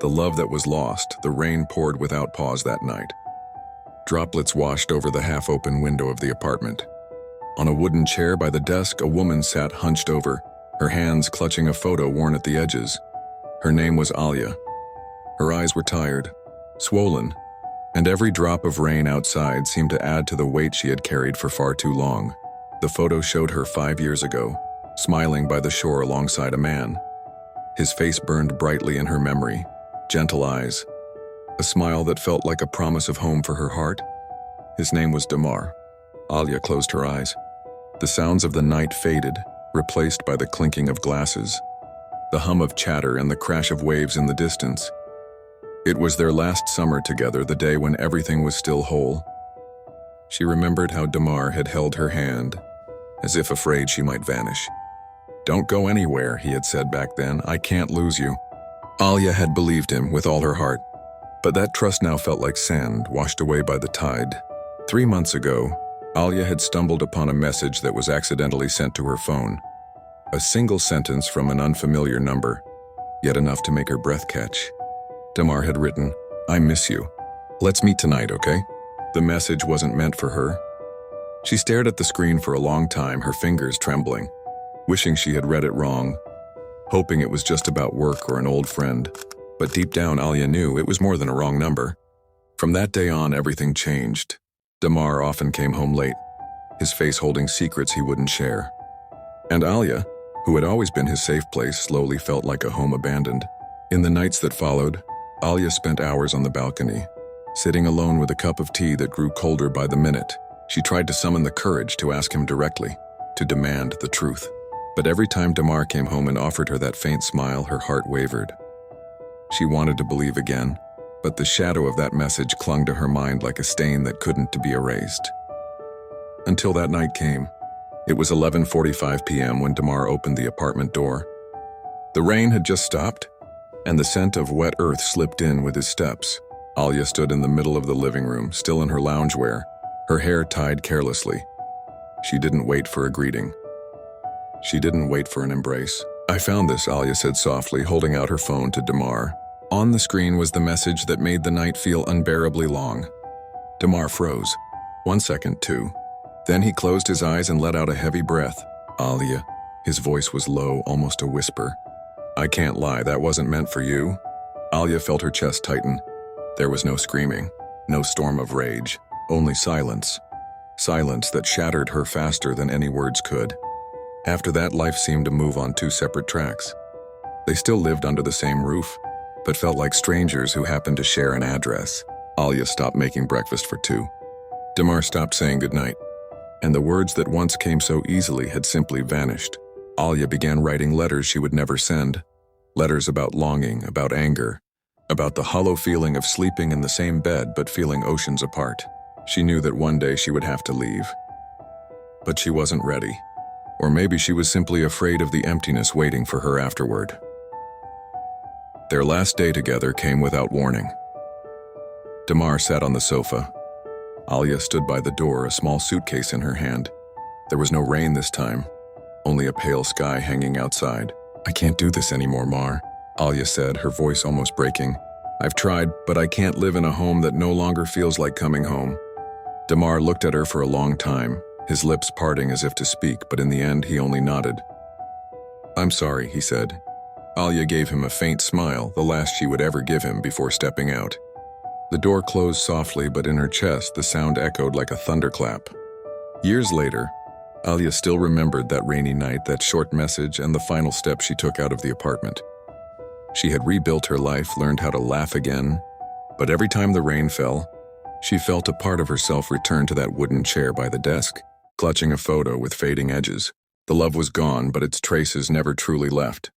The love that was lost, the rain poured without pause that night. Droplets washed over the half-open window of the apartment. On a wooden chair by the desk, a woman sat hunched over, her hands clutching a photo worn at the edges. Her name was Alia. Her eyes were tired, swollen, and every drop of rain outside seemed to add to the weight she had carried for far too long. The photo showed her 5 years ago, smiling by the shore alongside a man. His face burned brightly in her memory, gentle eyes, a smile that felt like a promise of home for her heart. His name was Damar. Alia closed her eyes. The sounds of the night faded, replaced by the clinking of glasses, the hum of chatter and the crash of waves in the distance. It was their last summer together, the day when everything was still whole. She remembered how Damar had held her hand, as if afraid she might vanish. "Don't go anywhere," he had said back then. "I can't lose you." Alia had believed him with all her heart, but that trust now felt like sand washed away by the tide. 3 months ago, Alia had stumbled upon a message that was accidentally sent to her phone. A single sentence from an unfamiliar number, yet enough to make her breath catch. Damar had written, "I miss you. Let's meet tonight, okay?" The message wasn't meant for her. She stared at the screen for a long time, her fingers trembling, wishing she had read it wrong, hoping it was just about work or an old friend. But deep down, Alia knew it was more than a wrong number. From that day on, everything changed. Damar often came home late, his face holding secrets he wouldn't share. And Alia, who had always been his safe place, slowly felt like a home abandoned. In the nights that followed, Alia spent hours on the balcony, sitting alone with a cup of tea that grew colder by the minute. She tried to summon the courage to ask him directly, to demand the truth. But every time Damar came home and offered her that faint smile, her heart wavered. She wanted to believe again, but the shadow of that message clung to her mind like a stain that couldn't be erased. Until that night came. It was 11:45 p.m. when Damar opened the apartment door. The rain had just stopped, and the scent of wet earth slipped in with his steps. Alia stood in the middle of the living room, still in her loungewear, her hair tied carelessly. She didn't wait for a greeting. She didn't wait for an embrace. "I found this," Alia said softly, holding out her phone to Damar. On the screen was the message that made the night feel unbearably long. Damar froze. 1 second, 2. Then he closed his eyes and let out a heavy breath. "Alia." His voice was low, almost a whisper. "I can't lie, that wasn't meant for you." Alia felt her chest tighten. There was no screaming, no storm of rage, only silence. Silence that shattered her faster than any words could. After that, life seemed to move on 2 separate tracks. They still lived under the same roof, but felt like strangers who happened to share an address. Alia stopped making breakfast for 2. Damar stopped saying goodnight, and the words that once came so easily had simply vanished. Alia began writing letters she would never send. Letters about longing, about anger, about the hollow feeling of sleeping in the same bed but feeling oceans apart. She knew that one day she would have to leave. But she wasn't ready. Or maybe she was simply afraid of the emptiness waiting for her afterward. Their last day together came without warning. Damar sat on the sofa. Alia stood by the door, a small suitcase in her hand. There was no rain this time, only a pale sky hanging outside. "I can't do this anymore, Mar," Alia said, her voice almost breaking. "I've tried, but I can't live in a home that no longer feels like coming home." Damar looked at her for a long time, his lips parting as if to speak, but in the end he only nodded. "I'm sorry," he said. Alia gave him a faint smile, the last she would ever give him before stepping out. The door closed softly, but in her chest the sound echoed like a thunderclap. Years later, Alia still remembered that rainy night, that short message, and the final step she took out of the apartment. She had rebuilt her life, learned how to laugh again, but every time the rain fell, she felt a part of herself return to that wooden chair by the desk, clutching a photo with fading edges. The love was gone, but its traces never truly left.